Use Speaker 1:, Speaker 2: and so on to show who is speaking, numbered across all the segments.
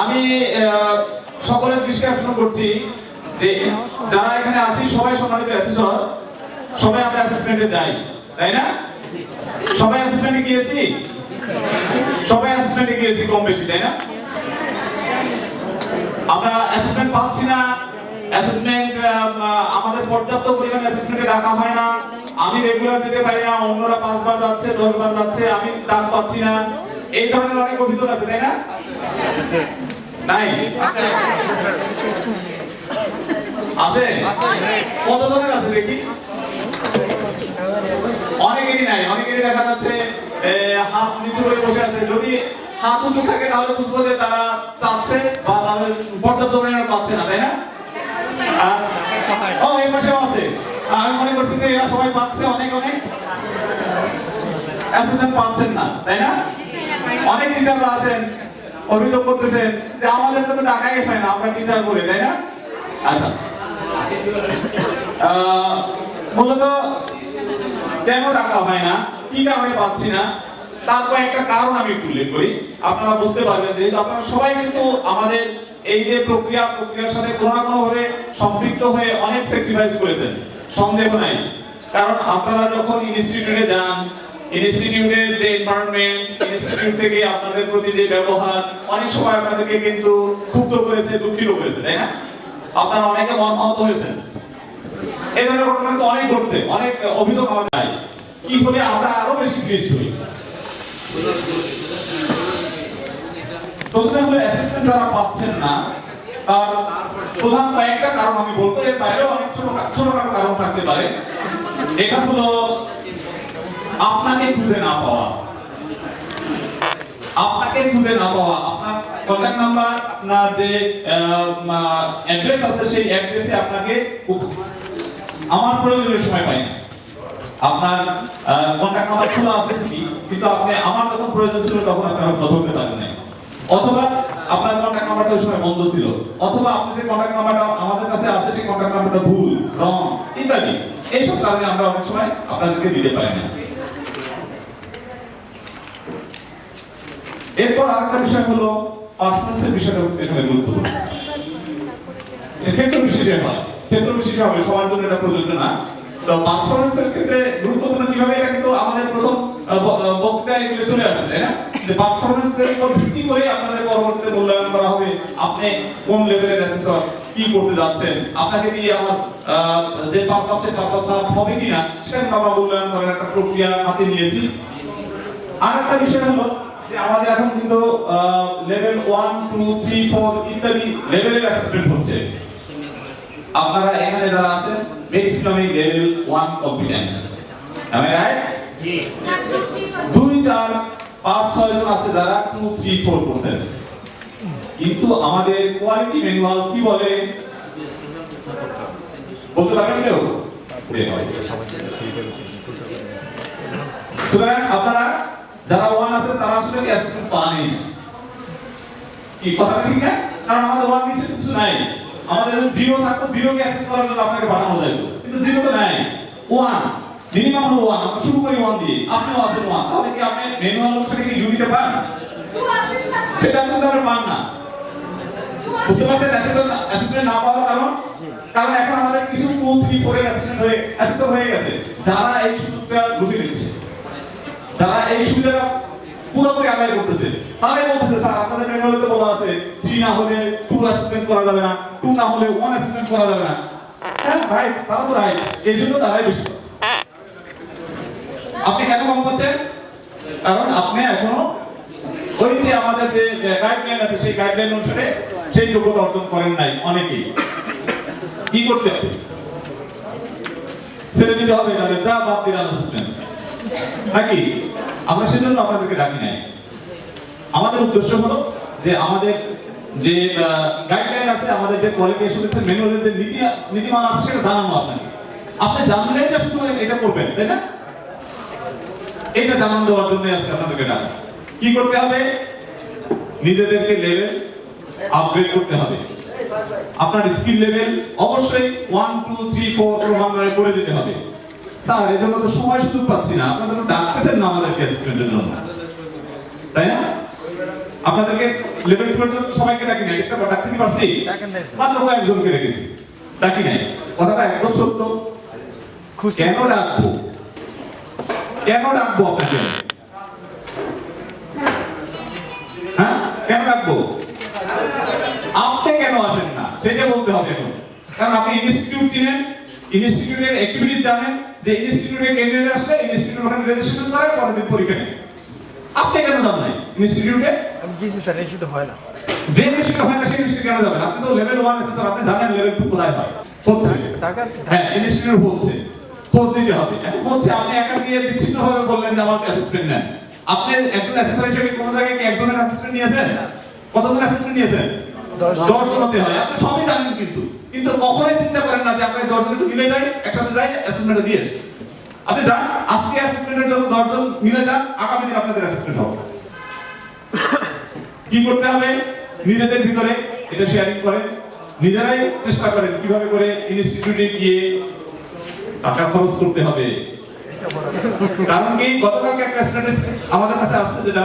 Speaker 1: আমি সকলের দৃষ্টি আকর্ষণ করছি যে যারা এখানে আছি সবাই সম্মানিত অ্যাসেসর, সবাই আমরা অ্যাসেসমেন্টে যাই, তাই না? সবাই অ্যাসেসমেন্টে গিয়েছি, সবাই অ্যাসেসমেন্টে গিয়েছি কম বেশি, তাই না? আমরা অ্যাসেসমেন্ট পাচ্ছি না, অ্যাসেসমেন্ট আমাদের পর্যাপ্ত পরিমাণ অ্যাসেসমেন্টে ডাকা হয় না, আমি রেগুলার যেতে পারি না, অন্যরা 5 বার যাচ্ছে 10 বার যাচ্ছে, আমি ডাক পাচ্ছি না, এই ধরনের অনেক অভিযোগ আছে, তাই না? নাই আছে? কতজনের আছে দেখি? অনেকেরই নাই, অনেকেরই দেখা যাচ্ছে হাত নিচু করে বসে আছে। যদি হাত উঁচু থাকে তাহলে বুঝবো যে তারা চাচ্ছে বা তাদের পর্যাপ্ত পরিমাণে পাচ্ছে না, তাই না? ও এই পাশেও আছে, আমি মনে করছি যে এরা সবাই পাচ্ছে, অনেক অনেক অ্যাসিস্ট্যান্ট পাচ্ছেন না, তাই না? অনেক টিচাররা আছেন অভিযোগ করতেছেন যে আমাদের তো টাকাই হয় না, আমরা টিচার বলে, তাই না? আচ্ছা, মূলত কেন টাকা হয় না, কি কারণে পাচ্ছি না, তার কয়েকটা কারণ আমি উল্লেখ করি, আপনারা বুঝতে পারবেন। যেহেতু আপনারা সবাই কিন্তু আমাদের এই যে প্রক্রিয়ার সাথে কোনো না কোনো ভাবে সম্পৃক্ত হয়ে অনেক স্যাক্রিফাইস করেছেন, সন্দেহ নাই। কারণ আপনারা যখন ইনস্টিটিউটে যান, ইনস্টিটিউটের যে এনভায়রনমেন্ট, ইনস্টিটিউট থেকে আপনাদের প্রতি যে ব্যবহার অনেক সময় আপনাদেরকে কিন্তু ক্ষুব্ধ করেছে, দুঃখিত করেছে, তাই না? আপনারা অনেকে মর্মাহত হয়েছেন। এই ধরনের ঘটনা তো অনেক ঘটছে, অনেক অভিযোগ পাওয়া যায়। কি হলে আমরা আরো বেশি ক্রিয়েট হই? প্রথমে হলো অ্যাসেসমেন্ট যারা পাচ্ছেন না, তার প্রধান কয়েকটা কারণ আমি বলবো, এর বাইরেও অনেক ছোটখাটো কারণ থাকতে পারে। এটা হলো আপনাকে খুঁজে না পাওয়া, আপনাকে খুঁজে না পাওয়া। আপনার কন্টাক্ট নাম্বার, আপনার যে অ্যাড্রেস আছে সেই অ্যাড্রেসে আপনাকে আমার প্রয়োজনের সময় পাই না। আপনার কন্টাক্ট নাম্বার খোলা আছে ঠিকই, কিন্তু আপনি আমার যখন প্রয়োজন ছিল তখন আপনি আমার কথা বলতে পারেন নাই, অথবা আপনার কন্টাক্ট নাম্বারটা ওই সময় বন্ধ ছিল, অথবা আপনি যে কন্টাক্ট নাম্বারটা আমাদের কাছে আছে সেই কন্টাক্ট নাম্বারটা ভুল, রং ইত্যাদি। এইসব কারণে আমরা অনেক সময় আপনাদেরকে দিতে পারি না। এরপর আরেকটা বিষয় হলো পারফরম্যান্সের বিষয়টা এখানে গুরুত্বপূর্ণ। ক্ষেত্র বিশেষে হয়, ক্ষেত্র বিশেষে হবে, সবার জন্য এটা প্রযোজ্য না। তো পারফরম্যান্সের ক্ষেত্রে গুরুত্বপূর্ণ কিভাবে, এটা কিন্তু আমাদের প্রথম বক্তৃতায় এগুলো চলে আসছে, তাই না? যে পারফরম্যান্সের উপর ভিত্তি করে আপনাদের পরবর্তীতে মূল্যায়ন করা হবে, আপনি কোন লেভেলের অ্যাসেসর, কি করতে যাচ্ছেন, আপনাকে দিয়ে আমার যে পারপাস সার্ভ হবে কিনা সেটা কিন্তু আমরা মূল্যায়ন করার একটা প্রক্রিয়া হাতে নিয়েছি। আরেকটা বিষয় হলো যে আমাদের এখন কিন্তু লেভেল 1 2 3 4 ইত্যাদি লেভেলের অ্যাসেসমেন্ট হচ্ছে। আপনারা এখানে যারা আছেন maximum level 1 competent, am I right? জি। 2 4 5 6 জন আছে যারা 2 3 4%। কিন্তু আমাদের কোয়ালিটি ম্যানুয়াল কি বলে বলতে পারবেন কেউ? সুতরাং আপনারা যারা 1 আছে তারা আসলে অ্যাসেসমেন্ট পাননি, কি কথা ঠিক না? কারণ আমাদের 1 কিছু নাই। আমাদের যদি 0 থাকতো, 0 কে অ্যাসেস করার জন্য আপনাকে পাঠানো যাইতো, কিন্তু 0 তো নাই। 1 মিনিমাম হলো 1, আমরা শুরু করি 1 দিয়ে, আপনিও আছেন 1, তাহলে কি আপনি ম্যানুয়াল অনুসারে কি ইউনিটে পান? সেটা তো আপনি পান না। বুঝতে পারছেন অ্যাসেসমেন্ট না পাওয়ার কারণ এখন আমাদের কিছু 2 3 4 এর অ্যাসেসর হয়ে গেছে যারা এই সুযোগটা লুটে নিচ্ছে, যারা এই সুবিধাটা পুরোপুরি আদায় করতেছে। তারাই বলতেছে স্যার আপনাদের ম্যানুয়ালে তো বলা আছে 3 না হলে 2 অ্যাসেসমেন্ট করা যাবে না, 2 না হলে 1 অ্যাসেসমেন্ট করা যাবে না। হ্যাঁ ভাই, তারা তো রাইট, এই জন্য তারাই বেশি পাচ্ছে। আপনি কেন কম পাচ্ছেন? কারণ আপনি এখনো ওই যে আমাদের যে গাইডলাইন আছে সেই গাইডলাইন অনুসারে সেই যোগ্যতা অর্জন করেন নাই। অনেকেই কি করতে হবে, ছেড়ে দিতে হবে তাদের, যা বাদ দিলাম অ্যাসেসমেন্ট নাকি? আমরা সেজন্য আপনাদেরকে ডাকি নাই। আমাদের উদ্দেশ্য হলো যে আমাদের যে গাইডলাইন আছে, আমাদের যে কোয়ালিটি অ্যাসুরেন্স ম্যানুয়ালের যে নীতিমালা আছে সেটা জানানো আপনাকে। আপনি জানলে এটা শুধু এটা করবেন, তাই না? এটা জানান দেওয়ার জন্য আজকে আপনাদেরকে ডাকা। কি করতে হবে? নিজেদেরকে লেভেল আপগ্রেড করতে হবে। আপনার স্কিল লেভেল অবশ্যই 1 2 3 4 ক্রমান্বয়ে করে যেতে হবে। স্যার এই জন্য তো সময় সুযোগ পাচ্ছি না, আপনারা তো ডাকতেছেন না আমাদেরকে অ্যাসেসমেন্টের জন্য, তাই না? আপনাদেরকে লেভেল 2 এর জন্য সবাইকে ডাকি নাই, ডাকতে কি পারছি? মাত্র কয়েকজনকে ডেকেছি, ডাকি নাই। কথাটা একদম সত্য। কেন ডাকবো? কেন ডাকবো আপনাকে? হ্যাঁ, কেন ডাকবো? আপনি কেন আসেন না সেটা বলতে হবে এখন। কারণ আপনি ইনস্টিটিউট চিনেন, ইনস্টিটিউটের অ্যাক্টিভিটিস জানেন, যে ইনস্টিটিউটের ক্যান্ডিডেট আসলে ইনস্টিটিউট ওখানে রেজিস্ট্রেশন করে, পরের দিন পরীক্ষা নেয়। আপনি কেন যান নাই ইনস্টিটিউটে?
Speaker 2: আমি গেছি স্যার, ইনস্টিটিউট হয় না।
Speaker 1: যে ইনস্টিটিউট হয় না সেই ইনস্টিটিউট কেন যাবেন? আপনি তো লেভেল 1 আছে, আপনি জানেন লেভেল 2 কোথায় হয়। হচ্ছে হ্যাঁ, ইনস্টিটিউট হচ্ছে, খোঁজ নিতে হবে। এখন হচ্ছে আপনি একা গিয়ে বিচ্ছিন্নভাবে বললেন যে আমার অ্যাসেসমেন্ট নেন। আপনি একজন অ্যাসেসর হিসেবে কোন জায়গায় কি একজনের অ্যাসেসমেন্ট নিয়েছেন? কতজন অ্যাসেসমেন্ট নিয়েছেন? 10 জন হতে হয়। আপনি সবই জানেন, কিন্তু কখনোই চিন্তা করেন না যে আপনি 10 জন একটু মিলে যাই, একসাথে যাই, অ্যাসেসমেন্টটা দিয়ে আসি। আপনি যান, আজকে অ্যাসেসমেন্টের জন্য 10 জন মিলে যান, আগামী দিন আপনাদের অ্যাসেসমেন্ট হবে। কি করতে হবে? নিজেদের ভিতরে এটা শেয়ারিং করেন, নিজেরাই চেষ্টা করেন কিভাবে করে ইনস্টিটিউটে গিয়ে টাকা খরচ করতে হবে। কারণ কি, গতকালকে একটা স্ট্যাটিস্টিক্স আমাদের কাছে আসছে, যেটা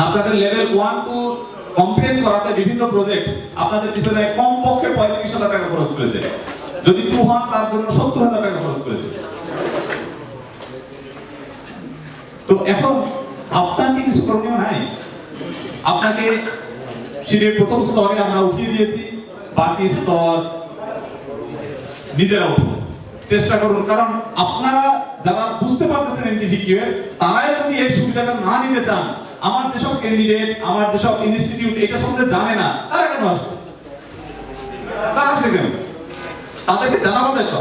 Speaker 1: আপনাদের লেভেল 1 টু কমপ্লিট করাতে বিভিন্ন প্রজেক্ট আপনাদের পিছনে কমপক্ষে 35,000 টাকা খরচ করেছে। যদি 2 হন তার জন্য 70,000 টাকা খরচ করেছে। তো এখন আপনার কি কিছু করণীয় নাই? আপনাকে সিঁড়ির প্রথম স্তরে আমরা উঠিয়ে দিয়েছি, বাকি স্তর নিজেরা উঠুন, চেষ্টা করুন। কারণ আপনারা যারা বুঝতে পারতেছেন এনটিভিকিউ এর, তারাই যদি এই সুবিধাটা না নিতে চান, আমার যেসব ক্যান্ডিডেট, আমার যেসব ইনস্টিটিউট এটা সম্বন্ধে জানে না, তারা কেন আসবে? তারা আসবে কেন? তাদেরকে জানাবার দায়িত্ব,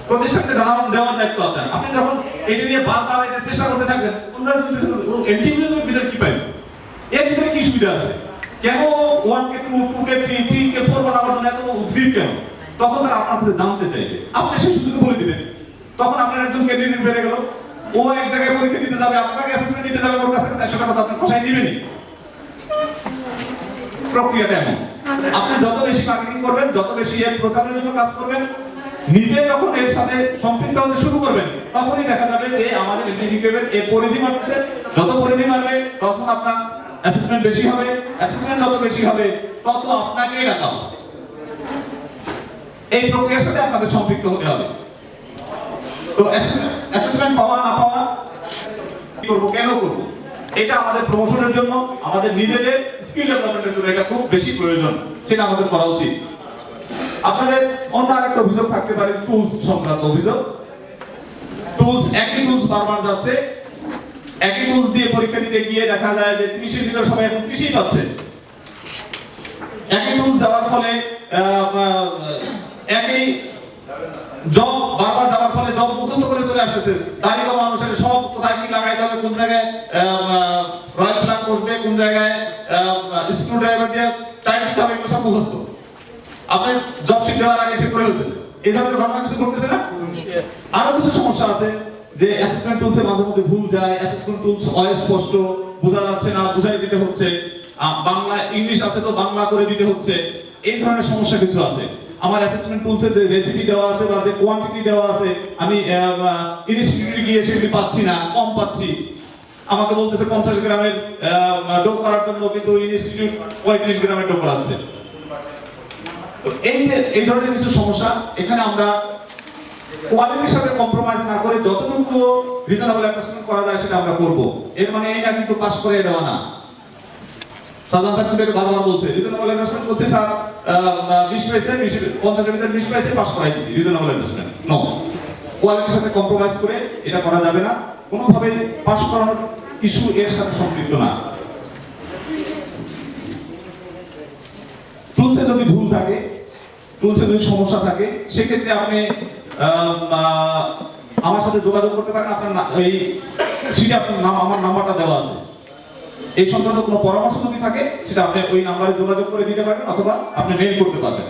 Speaker 1: প্রতিষ্ঠানকে জানাবার দেওয়ার দায়িত্ব আপনার। আপনি যখন এটা নিয়ে বারবার এটা চেষ্টা করতে থাকবেন, এনটিভিকিউ এর ভিতরে কি পাবেন? এর ভিতরে কি সুবিধা আছে? কেন 1 কে 2, 2 কে 3, 3 কে 4 বানাবার জন্য এত উদ্গ্রীব কেন? তখন তারা আপনার কাছে জানতে চাইবে, আপনি সেই সুযোগ বলে দিবেন। তখন আপনার একজন ক্যান্ডিডেট বেড়ে গেল, ও এক জায়গায় পরীক্ষা দিতে যাবে, আপনাকে অ্যাসেসমেন্ট দিতে যাবে, ওর কাছ থেকে 400 টাকা আপনি পোষায় দিবেনই। প্রক্রিয়াটা এমন। আপনি যত বেশি মার্কেটিং করবেন, যত বেশি এর প্রচারের জন্য কাজ করবেন, নিজে যখন এর সাথে সম্পৃক্ত হতে শুরু করবেন, তখনই দেখা যাবে যে আমাদের এনটিভিকিউ এর পরিধি বাড়তেছে। যত পরিধি বাড়বে, তখন আপনার অ্যাসেসমেন্ট বেশি হবে, অ্যাসেসমেন্ট যত বেশি হবে, তত আপনাকেই ডাকা হবে। এই প্রক্রিয়ার সাথে আপনাদের সম্পৃক্ত হতে হবে। তো অ্যাসেসমেন্ট পাওয়া না পাওয়া কি করব, কেন করব, এটা আমাদের প্রমোশনের জন্য, আমাদের নিজেদের স্কিল ডেভেলপমেন্টের জন্য এটা খুব বেশি প্রয়োজন, সেটা আমাদের করা উচিত। আপনাদের অন্য আরেকটা অভিযোগ থাকতে পারে, টুলস সংক্রান্ত অভিযোগ। টুলস, একই টুলস বারবার যাচ্ছে, একই টুলস দিয়ে পরীক্ষা দিতে গিয়ে দেখা যায় যে 30 এর ভিতর সবাই এখন 30 পাচ্ছে। একই টুলস যাওয়ার ফলে একই জব বারবার যাওয়ার ফলে জব মুখস্থ করে চলে আসতেছে। তালিকা মানুষের সব কোথায় কি লাগাইতে হবে, কোন জায়গায় রয়্যাল প্লাগ বসবে, কোন জায়গায় স্ক্রু ড্রাইভার দিয়ে টাইট দিতে হবে, এগুলো সব মুখস্থ। আপনার জব শিট দেওয়ার আগে সে করে ফেলতেছে। এই ধরনের ঘটনা কিছু করতেছে না? আরো কিছু সমস্যা আছে, যে অ্যাসেসমেন্ট টুলসে মাঝে মধ্যে ভুল যায়, অ্যাসেসমেন্ট টুলস অস্পষ্ট, বোঝা যাচ্ছে না, বুঝাই দিতে হচ্ছে, বাংলা ইংলিশ আছে তো বাংলা করে দিতে হচ্ছে। এই ধরনের সমস্যা কিছু আছে। আমার অ্যাসেসমেন্ট টুলসে যে রেসিপি দেওয়া আছে বা যে কোয়ান্টিটি দেওয়া আছে, আমি ইনস্টিটিউটে গিয়ে সেগুলি পাচ্ছি না, কম পাচ্ছি। আমাকে বলতেছে 50 গ্রামের ডো করার জন্য, কিন্তু ইনস্টিটিউট 35 গ্রামের ডো করাচ্ছে। তো এই ধরনের কিছু সমস্যা, এখানে আমরা কোয়ালিটির সাথে কম্প্রোমাইজ না করে যতটুকু রিজনেবল অ্যাডজাস্টমেন্ট করা যায় সেটা আমরা করব। এর মানে এই না কিন্তু পাস করে দেওয়া না। সাধারণ ছাত্রদের বারবার বলছে রিজনেবল অ্যাডজাস্টমেন্ট করছে স্যার, 20 পাইছে, 50 এর ভিতরে 20 পাইছে, পাস করাই দিছি, রিজনেবল অ্যাডজাস্টমেন্ট নো। কোয়ালিটির সাথে কম্প্রোমাইজ করে এটা করা যাবে না, কোনোভাবে পাস করানোর ইস্যু এর সাথে সম্পৃক্ত না। টুলসে যদি ভুল থাকে, টুলসে যদি সমস্যা থাকে, সেক্ষেত্রে আপনি আমার সাথে যোগাযোগ করতে পারেন। আপনার এই শিটে আপনার নাম, আমার নাম্বারটা দেওয়া আছে। এই সংক্রান্ত কোনো পরামর্শ যদি থাকে, সেটা আপনি ওই নাম্বারে যোগাযোগ করে দিতে পারবেন, অথবা আপনি মেইল করতে পারবেন।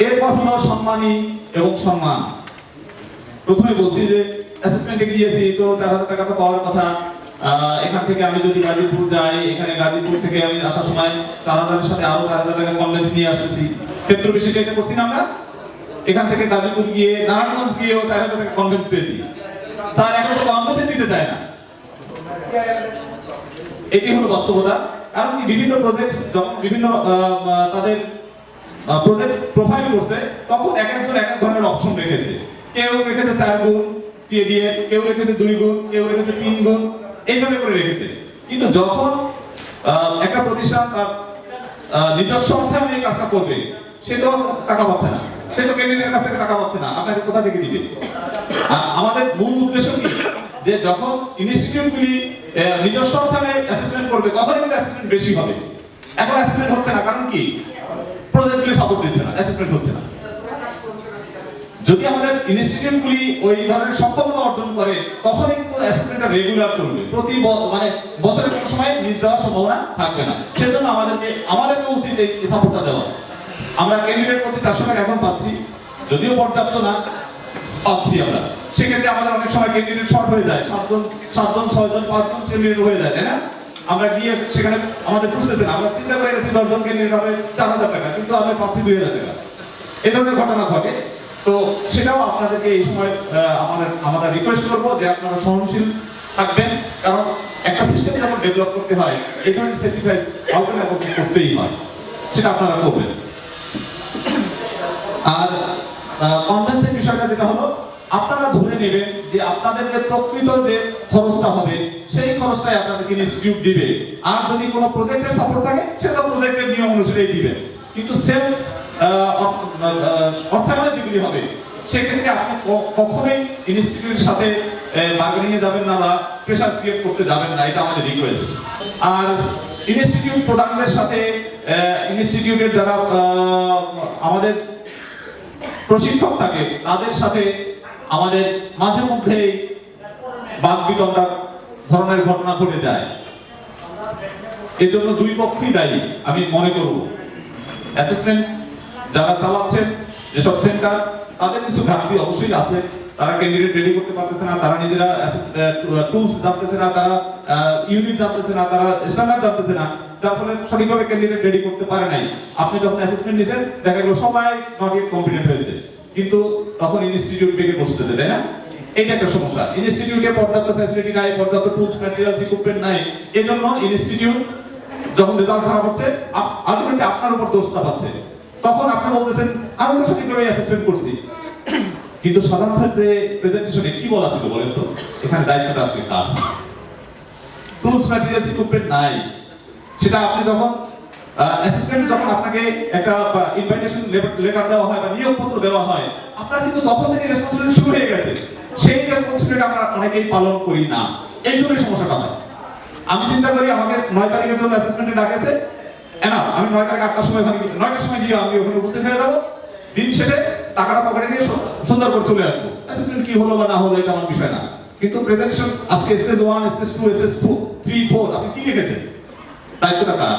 Speaker 1: এরপর হলো সম্মানী এবং সম্মান। প্রথমে বলছি যে অ্যাসেসমেন্টে গিয়েছি, তো 4000 টাকা তো পাওয়ার কথা। এখান থেকে আমি যদি গাজীপুর যাই, এখানে গাজীপুর থেকে আমি আসার সময় 4000 এর সাথে আরো 4000 টাকা কনভেন্স নিয়ে আসতেছি। ক্ষেত্র বিশেষে এটা করছি না আমরা। এখান থেকে গাজীপুর গিয়ে, নারায়ণগঞ্জ গিয়েও 4000 টাকা কনভেন্স পেয়েছি। স্যার এখন তো কনভেন্স দিতে চায় না। এটি হলো বাস্তবতা। কারণ কি বিভিন্ন প্রজেক্ট যখন বিভিন্ন তাদের প্রজেক্ট প্রোফাইল করছে তখন এক একজন এক এক ধরনের অপশন রেখেছে। কেউ রেখেছে 4 গুণ টিএডিএ, কেউ রেখেছে 2 গুণ, কেউ রেখেছে 3 গুণ, এইভাবে করে রেখেছে। কিন্তু যখন একটা প্রতিষ্ঠান তার নিজস্ব অর্থায়নে এই কাজটা করবে, সে তো টাকা পাচ্ছে না, সে তো ক্যান্ডিডেটের কাছ থেকে টাকা পাচ্ছে না, আপনাকে কোথা থেকে দিবে? আমাদের মূল উদ্দেশ্য কি, যে যখন ইনস্টিটিউটগুলি নিজস্ব অর্থায়নে অ্যাসেসমেন্ট করবে তখন কিন্তু অ্যাসেসমেন্ট বেশি হবে। এখন অ্যাসেসমেন্ট হচ্ছে না, কারণ কি? প্রজেক্টগুলি সাপোর্ট দিচ্ছে না, অ্যাসেসমেন্ট হচ্ছে না। যদি আমাদের ইনস্টিটিউটগুলি ওই ধরনের সক্ষমতা অর্জন করে তখন কিন্তু অ্যাসেসমেন্টটা রেগুলার চলবে, প্রতি মানে বছরের কোনো সময় মিস যাওয়ার সম্ভাবনা থাকবে না। সেজন্য আমাদেরকে উচিত এই সাপোর্টটা দেওয়া। আমরা ক্যান্ডিডেট প্রতি 400 টাকা এখন পাচ্ছি, যদিও পর্যাপ্ত না, পাচ্ছি আমরা। সেক্ষেত্রে আমাদের অনেক সময় ক্যান্ডিডেট শর্ট হয়ে যায়, 7জন 6জন 5জন ক্যান্ডিডেট হয়ে যায়, তাই না? আমরা গিয়ে সেখানে আমাদের বুঝতেছে না, আমরা চিন্তা করে গেছি 10জন ক্যান্ডিডেট হবে 4000 টাকা, কিন্তু আমরা পাচ্ছি 2000 টাকা। এই ধরনের ঘটনা ঘটে। তো সেটাও আপনাদেরকে এই সময় আমরা রিকোয়েস্ট করবো যে আপনারা সহনশীল থাকবেন, কারণ একটা সিস্টেম যখন ডেভেলপ করতে হয় এই ধরনের স্যাক্রিফাইস অল্টারনেটিভ করতেই হয়, সেটা আপনারা করবেন। আর কনভেন্সের বিষয়টা যেটা হলো, আপনারা ধরে নেবেন যে আপনাদের যে প্রকৃত যে খরচটা হবে সেই খরচটাই আপনাদেরকে ইনস্টিটিউট দিবে। আর যদি কোনো প্রজেক্টের সাপোর্ট থাকে সেটা প্রজেক্টের নিয়ম অনুসারেই দিবেন। কিন্তু সেলফ অর্থায়নে যেগুলি হবে সেক্ষেত্রে আপনি কখনোই ইনস্টিটিউটের সাথে বার্গেনিং এ যাবেন না বা প্রেশার ক্রিয়েট করতে যাবেন না, এটা আমাদের রিকোয়েস্ট। আর ইনস্টিটিউট প্রধানদের সাথে ইনস্টিটিউটের যারা আমাদের প্রশিক্ষক থাকে তাদের সাথে আমাদের মাঝে মধ্যেই বাকবিতণ্ডা ধরনের ঘটনা ঘটে যায়। এর জন্য দুই পক্ষই দায়ী আমি মনে করব। অ্যাসেসমেন্ট যারা চালাচ্ছেন যেসব সেন্টার, তাদের কিছু ঘাটতি অবশ্যই আছে। তারা ক্যান্ডিডেট রেডি করতে পারতেছে না, তারা নিজেরা টুলস জানতেছে না, তারা ইউনিট জানতেছে না, তারা স্ট্যান্ডার্ড জানতেছে না, যার ফলে সঠিকভাবে ক্যান্ডিডেট রেডি করতে পারে নাই। আপনি যখন অ্যাসেসমেন্ট নিছেন দেখা গেল সবাই নট ইয়েট কম্পিটেন্ট হয়েছে, কিন্তু তখন ইনস্টিটিউট বেগে বসতেছে, তাই না? এটা একটা সমস্যা। ইনস্টিটিউটে পর্যাপ্ত ফ্যাসিলিটি নাই, পর্যাপ্ত টুলস ম্যাটেরিয়ালস ইকুইপমেন্ট নাই। এজন্য ইনস্টিটিউট যখন রেজাল্ট খারাপ হচ্ছে আলটিমেটলি আপনার উপর দোষটা পাচ্ছে। তখন আপনি বলতেছেন আমি তো সঠিকভাবে অ্যাসেসমেন্ট করছি, কিন্তু সাধারণ স্যার যে প্রেজেন্টেশনে কি বলা ছিল বলেন তো? এখানে দায়িত্বটা আসলে কার? টুলস ম্যাটেরিয়ালস ইকুইপমেন্ট নাই। সেটা আপনি যখন অ্যাসিস্ট্যান্ট যখন আপনাকে একটা ইনভাইটেশন লেটার দেওয়া হয় বা নিয়োগপত্র দেওয়া হয়, আপনার কিন্তু তখন থেকে রেসপন্সিবিলিটি শুরু হয়ে গেছে। সেই রেসপন্সিবিলিটি আমরা অনেকেই পালন করি না, এই জন্য সমস্যাটা হয়। আমি চিন্তা করি আমাকে 9 তারিখের জন্য অ্যাসেসমেন্টে ডাকেছে, না আমি 9 তারিখ 8টার সময় 9টার সময় গিয়ে আমি ওখানে উপস্থিত হয়ে যাবো, দিন শেষে টাকাটা পকেটে নিয়ে সুন্দর করে চলে আসবো। অ্যাসেসমেন্ট কি হলো বা না হলো এটা আমার বিষয় না, কিন্তু প্রেজেন্টেশন আজকে স্টেজ 1 স্টেজ 2 স্টেজ 3 4 আপনি কি লিখেছেন, দায়িত্বটা কার?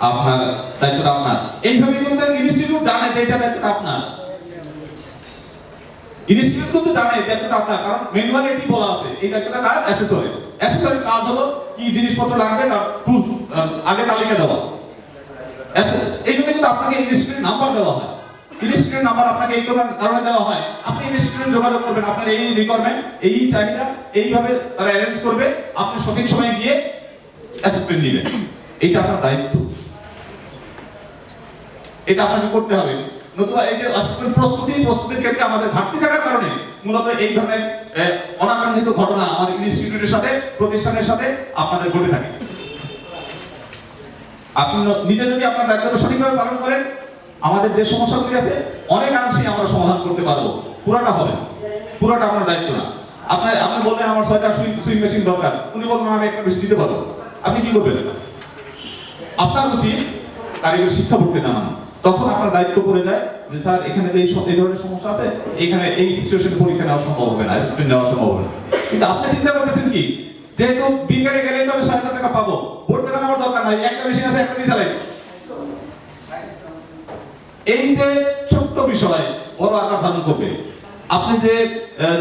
Speaker 1: আপনার। দায়িত্বটা আপনার। এইভাবে কিন্তু ইনস্টিটিউট জানে যে এটা দায়িত্বটা আপনার। ইনস্টিটিউট কিন্তু জানে দায়িত্বটা আপনার, কারণ ম্যানুয়ালে এটি বলা আছে এই দায়িত্বটা কার? অ্যাসেসরের। অ্যাসেসরের কাজ হলো কি জিনিসপত্র লাগবে তার টুলস আগে তালিকা দেওয়া। এই জন্য কিন্তু আপনাকে ইনস্টিটিউটের নাম্বার দেওয়া হয়। ইনস্টিটিউটের নাম্বার আপনাকে এই কারণে দেওয়া হয়, আপনি ইনস্টিটিউটে যোগাযোগ করবেন, আপনার এই রিকোয়ারমেন্ট এই চাহিদা এইভাবে তারা অ্যারেঞ্জ করবে, আপনি সঠিক সময়ে গিয়ে অ্যাসেসমেন্ট দিবেন। এইটা আপনার দায়িত্ব, এটা আপনাকে করতে হবে। নতুবা এই যে অ্যাসেসমেন্ট প্রস্তুতির ক্ষেত্রে আমাদের ঘাটতি থাকার কারণে মূলত এই ধরনের অনাকাঙ্ক্ষিত ঘটনা আমাদের ইনস্টিটিউটের সাথে প্রতিষ্ঠানের সাথে আপনাদের ঘটে থাকে। আপনি নিজে যদি আপনার দায়িত্বটা সঠিকভাবে পালন করেন, আমাদের যে সমস্যাগুলি আছে অনেকাংশে আমরা সমাধান করতে পারবো। পুরোটা হবে, পুরোটা আপনার দায়িত্ব না। আপনি বললেন আমার 6টা সুইং মেশিন দরকার, উনি বলবেন আমি একটা বেশি দিতে পারবো, আপনি কি করবেন? আপনার উচিত কারিগরি শিক্ষা বোর্ডকে জানানো। তখন আপনার দায়িত্ব পড়ে যায় যে স্যার এখানে এই ধরনের সমস্যা আছে, এখানে এই সিচুয়েশন পরীক্ষা নেওয়া সম্ভব হবে না, অ্যাসেসমেন্ট নেওয়া সম্ভব হবে না। কিন্তু আপনি চিন্তা করতেছেন কি, যেহেতু বিজ্ঞানে গেলে তো আমি 6000 টাকা পাবো, বোর্ডকে জানানোর দরকার নাই, একটা মেশিন আছে একটা দিয়ে চালাই। এই যে ছোট্ট বিষয় বড় আকার ধারণ করবে। আপনি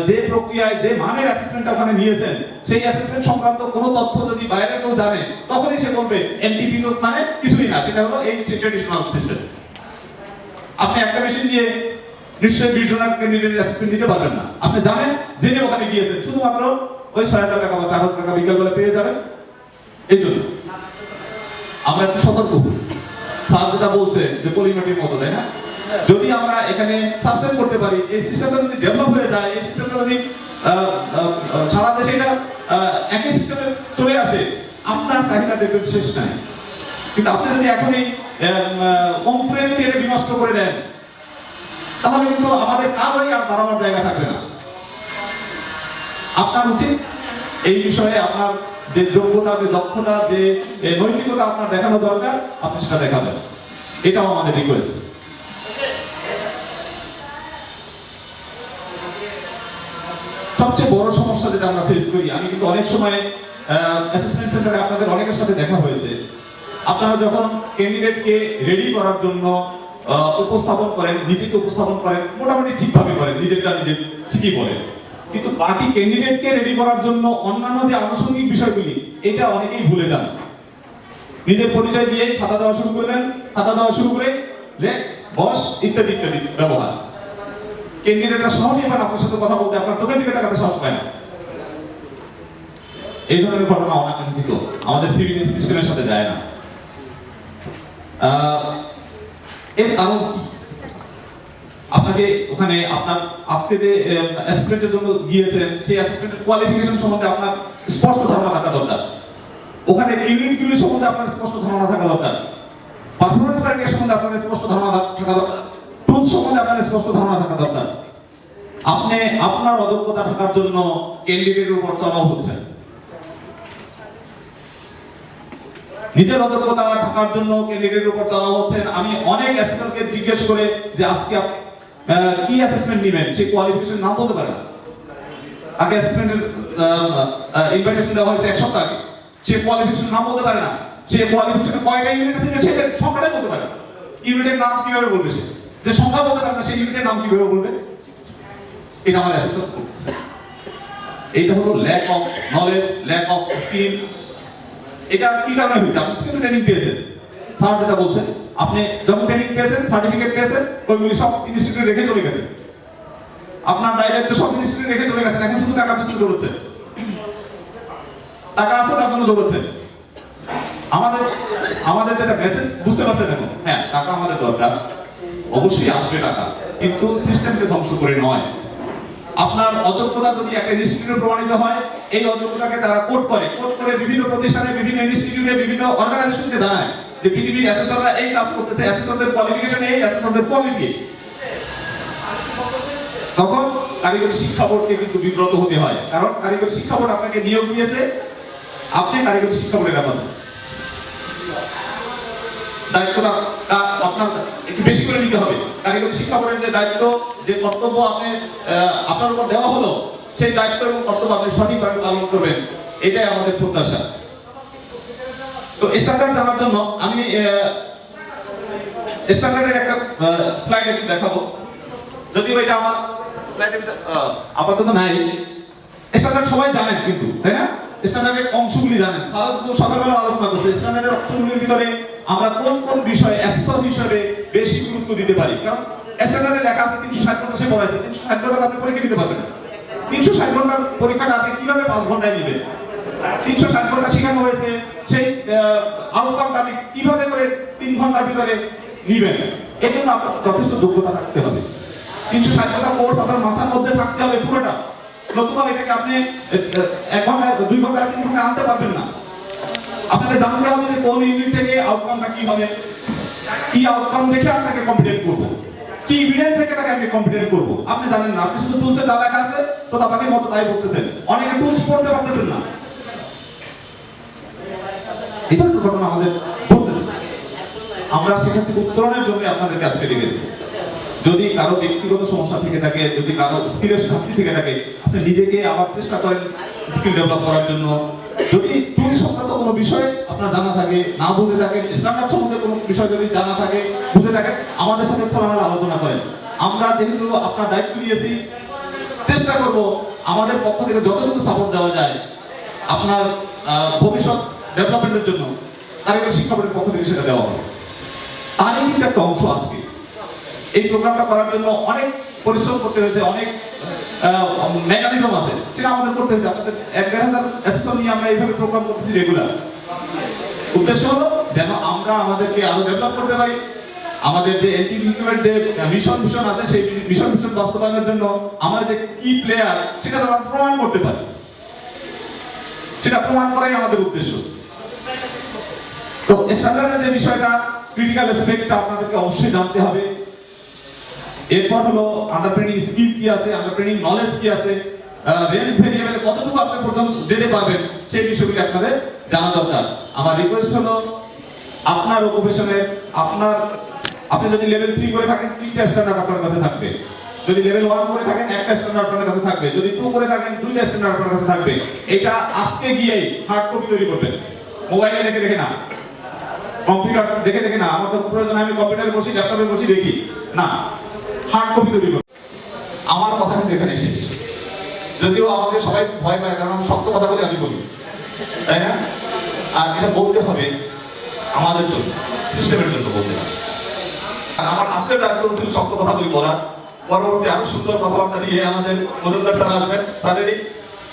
Speaker 1: যে প্রক্রিয়ায় যে মানের অ্যাসেসমেন্টটা ওখানে নিয়েছেন, সেই অ্যাসেসমেন্ট সংক্রান্ত কোনো তথ্য যদি বাইরে কেউ জানে, তখনই সে বলবে এনটিপি মানে কিছুই না, সেটা হলো এই ট্রেডিশনাল সিস্টেম। আপনি একটা মেশিন দিয়ে নিশ্চয়ই 20 জনের ক্যান্ডিডেট অ্যাসেসমেন্ট দিতে পারবেন না। আপনি জানেন জেনে ওখানে গিয়েছেন, শুধুমাত্র ওই 6000 টাকা বা 4000 টাকা বিকেলবেলা পেয়ে যাবেন, এই জন্য আমরা একটু সতর্ক হই। স্যার যেটা বলছে যে পলিমাটির মতো, তাই না? যদি আমরা এখানে সাস্টেন করতে পারি, এই সিস্টেমটা যদি ডেভেলপ হয়ে যায়, এই সিস্টেমটা যদি সারা দেশে এটা একই সিস্টেমে চলে আসে, আপনার চাহিদা দেখবেন শেষ নাই। কিন্তু আপনি যদি এখনই কংক্রিট দিয়ে বিনষ্ট করে দেন, তাহলে কিন্তু আমাদের কারোই আর দাঁড়ানোর জায়গা থাকবে না। আপনার উচিত এই বিষয়ে আপনার যে যোগ্যতা, যে দক্ষতা, যে নৈতিকতা আপনার দেখানো দরকার, আপনি সেটা দেখাবেন। এটাও আমাদের রিকোয়েস্ট। সবচেয়ে বড় সমস্যা যেটা আমরা ফেস করি, আমি কিন্তু অনেক সময় অ্যাসেসমেন্ট সেন্টারে আপনাদের অনেকের সাথে দেখা হয়েছে, আপনারা যখন ক্যান্ডিডেটকে রেডি করার জন্য উপস্থাপন করেন, নিজেকে উপস্থাপন করেন, মোটামুটি ঠিকভাবে করেন, নিজেরটা নিজে ঠিকই বলেন, কিন্তু বাকি ক্যান্ডিডেটকে রেডি করার জন্য অন্যান্য যে আনুষঙ্গিক বিষয়গুলি, এটা অনেকেই ভুলে যান। নিজের পরিচয় দিয়ে খাতা দেওয়া শুরু করলেন, খাতা দেওয়া শুরু করে লেখ, বস ইত্যাদি ইত্যাদি ব্যবহার। ক্যান্ডিডেটরা সাহসই পায় না আপনার সাথে কথা বলতে, আপনার চোখের দিকে তাকাতে সাহস পায় না। এই ধরনের ঘটনা অনাকাঙ্ক্ষিত, আমাদের সিভিল সিস্টেমের সাথে যায় না। এর কারণ কি? আপনাকে ওখানে আপনার আজকে যে অ্যাসেসমেন্টের জন্য গিয়েছেন, সেই অ্যাসেসমেন্টের কোয়ালিফিকেশন সম্বন্ধে আপনার স্পষ্ট ধারণা থাকা দরকার। ওখানে ইউনিটগুলি সম্বন্ধে আপনার স্পষ্ট ধারণা থাকা দরকার। পারফরম্যান্স ক্রাইটেরিয়া সম্বন্ধে আপনার স্পষ্ট ধারণা থাকা দরকার। টুল সম্বন্ধে আপনার স্পষ্ট ধারণা থাকা দরকার। আপনি আপনার অযোগ্যতা থাকার জন্য ক্যান্ডিডেটের উপর চড়াও হচ্ছেন। নিজের অযোগ্যতা থাকার জন্য ক্যান্ডিডেটের উপর চড়াও হচ্ছেন। আমি অনেক অ্যাসেসরকে জিজ্ঞেস করে যে আজকে কি অ্যাসেসমেন্ট নেবেন, সেই কোয়ালিফিকেশন নাম বলতে পারেন। আগে অ্যাসেসমেন্টের ইনভাইটেশন দেওয়া হয়েছে 1 সপ্তাহ আগে, সে কোয়ালিফিকেশন নাম বলতে পারে না। সে কোয়ালিফিকেশনে কয়টা ইউনিট আছে সেটা সংখ্যাটাই বলতে পারে না। ইউনিটের নাম কিভাবে বলবে সে? যে সংখ্যা বলতে পারে না, সেই ইউনিটের নাম কিভাবে বলবে? এটা আমার অ্যাসেসর করছে। এইটা হলো lack of knowledge, lack of skill. এটা কি কারণে হয়েছে? আপনি কিন্তু ট্রেনিং পেয়েছেন, স্যার যেটা বলছেন, আপনি যখন ট্রেনিং পেয়েছেন, সার্টিফিকেট পেয়েছেন, ওইগুলি সব ইনস্টিটিউটে রেখে চলে গেছেন। আপনার ডাইরেক্টর সব ইনস্টিটিউটে রেখে চলে গেছেন, এখন শুধু টাকা পিছনে দৌড়চ্ছেন। টাকা আছে তার জন্য দৌড়চ্ছেন। আমাদের যেটা মেসেজ বুঝতে পারছেন এখন, হ্যাঁ টাকা আমাদের দরকার, অবশ্যই আসবে টাকা, কিন্তু সিস্টেমকে ধ্বংস করে নয়। আপনার অযোগ্যতা যদি একটা ইনস্টিটিউটে প্রমাণিত হয়, এই অযোগ্যতাকে তারা কোড করে বিভিন্ন প্রতিষ্ঠানে, বিভিন্ন ইনস্টিটিউটে, বিভিন্ন অর্গানাইজেশনকে জানায় যে পিটিভি অ্যাসেসররা এই কাজ করতেছে, অ্যাসেসরদের কোয়ালিফিকেশন এই, অ্যাসেসরদের কোয়ালিটি। তখন কারিগরি শিক্ষা বোর্ডকে কিন্তু বিব্রত হতে হয়, কারণ কারিগরি শিক্ষা বোর্ড আপনাকে নিয়োগ দিয়েছে, আপনি কারিগরি শিক্ষা বোর্ডের আছেন। দায়িত্বটা আপনার একটু বেশি করে নিতে হবে। কারিগরি শিক্ষা বোর্ডের যে দায়িত্ব, যে কর্তব্য আপনার উপর দেওয়া হলো, সেই দায়িত্ব এবং কর্তব্য আপনি সঠিকভাবে পালন করবেন, এটাই আমাদের প্রত্যাশা। তো স্ট্যান্ডার্ড জানার জন্য আমি স্ট্যান্ডার্ডের একটা স্লাইড একটু দেখাবো, যদিও এটা আমার স্লাইডের আপাতত নাই। স্ট্যান্ডার্ড সবাই জানেন কিন্তু, তাই না? স্ট্যান্ডার্ডের অংশগুলি জানেন, স্যার তো সকালবেলা আলোচনা করছে। স্ট্যান্ডার্ডের অংশগুলির ভিতরে আমরা কোন কোন বিষয়ে অ্যাসেসর হিসেবে বেশি গুরুত্ব দিতে পারি। কারণ স্ট্যান্ডার্ডে লেখা আছে 360 ঘন্টা সে পড়াইছে, 360 ঘন্টা আপনি পরীক্ষা দিতে পারবেন। 360 ঘন্টার পরীক্ষাটা আপনি কিভাবে 5 ঘন্টায় নেবেন? 360 ঘন্টা শেখানো হয়েছে, সেই আউটকামটা আপনি কিভাবে করে 3 ঘন্টার ভিতরে নেবেন? এর জন্য আপনার যথেষ্ট যোগ্যতা থাকতে হবে। 360 ঘন্টা কোর্স আপনার মাথার মধ্যে থাকতে হবে পুরোটা। নতুবা এটাকে আপনি 1 ঘন্টা 2 ঘন্টা 3 ঘন্টা আনতে পারবেন না। আপনাকে জানতে হবে যে কোন ইউনিট থেকে আউটকামটা কি হবে, কি আউটকাম দেখে আপনাকে কম্পিটেন্ট করব, কি এভিডেন্স থেকে তাকে আমি কম্পিটেন্ট করব। আপনি জানেন না, আপনি শুধু টুলসে যা লেখা আছে তো তাকে মতো তাই পড়তেছেন। অনেকে টুলস পড়তে পারতেছেন না। এটা তো ঘটনা আমাদের ঘটতেছে। আমরা সেখান থেকে উত্তরণের জন্য আপনাদের কাছে পেয়ে গেছি। যদি কারো ব্যক্তিগত সমস্যা থেকে থাকে, যদি কারো স্কিলের ঘাটতি থেকে থাকে, আপনি নিজেকে আবার চেষ্টা করেন স্কিল ডেভেলপ করার জন্য। যদি টুল সংক্রান্ত কোনো বিষয় আপনার জানা থাকে, না বুঝে থাকেন, স্ট্যান্ডার্ড সম্বন্ধে কোনো বিষয় যদি জানা থাকে, বুঝে থাকেন, আমাদের সাথে খোলামেলা আলোচনা করেন। আমরা যেহেতু আপনার দায়িত্ব নিয়েছি, চেষ্টা করব আমাদের পক্ষ থেকে যতটুকু সাপোর্ট দেওয়া যায় আপনার ভবিষ্যৎ ডেভেলপমেন্টের জন্য কারিগরি শিক্ষা বোর্ডের পক্ষ থেকে সেটা দেওয়া হবে। তারই কিন্তু একটা অংশ আজকে এই প্রোগ্রামটা করার জন্য অনেক পরিশ্রম করতে হয়েছে, অনেক মেকানিজম আছে, সেটা আমাদের করতে হয়েছে। আপনাদের 1,500 অ্যাসেসর নিয়ে আমরা এইভাবে প্রোগ্রাম করতেছি রেগুলার। উদ্দেশ্য হলো যেন আমরা আমাদেরকে আরো ডেভেলপ করতে পারি, আমাদের যে এনটিভির যে মিশন আছে সেই মিশন বাস্তবায়নের জন্য আমরা যে কি প্লেয়ার সেটা যেন আমরা প্রমাণ করতে পারি, সেটা প্রমাণ করাই আমাদের উদ্দেশ্য। তো স্ট্যান্ডার্ডের যে বিষয়টা ক্রিটিক্যাল অ্যাসপেক্টটা আপনাদেরকে অবশ্যই জানতে হবে। এরপর হলো আন্ডারপ্রেনিং স্কিল কি আছে, আন্ডারপ্রেনিং নলেজ কি আছে, রেঞ্জ ভেরিয়েবলে কতটুকু আপনি পর্যন্ত যেতে পারবেন সেই বিষয়গুলি আপনাদের জানা দরকার। আমার রিকোয়েস্ট হলো আপনার অকুপেশনে আপনি যদি লেভেল 3 করে থাকেন 3টা স্ট্যান্ডার্ড আপনার কাছে থাকবে, যদি লেভেল 1 করে থাকেন একটা স্ট্যান্ডার্ড আপনার কাছে থাকবে, যদি 2 করে থাকেন 2টা স্ট্যান্ডার্ড আপনার কাছে থাকবে। এটা আজকে গিয়ে হার্ড কপি তৈরি করবেন, মোবাইলে দেখে না, কম্পিউটার দেখে না। আমার তো প্রয়োজন আমি কম্পিউটারে বসি ল্যাপটপে বসি দেখি না, হার্ড কপি তৈরি করবেন। আমার কথা কিন্তু এখানে শেষ, যদিও আমাকে সবাই ভয় পায় কারণ সত্য কথা বলে আমি বলি, তাই না? আর এটা বলতে হবে আমাদের জন্য, সিস্টেমের জন্য বলতে হবে। আর আমার আজকের দায়িত্ব ছিল সত্য কথাগুলি বলার। পরবর্তী আরো সুন্দর কথাবার্তা নিয়ে আমাদের মজুমদার স্যার আসবেন। Sir ready?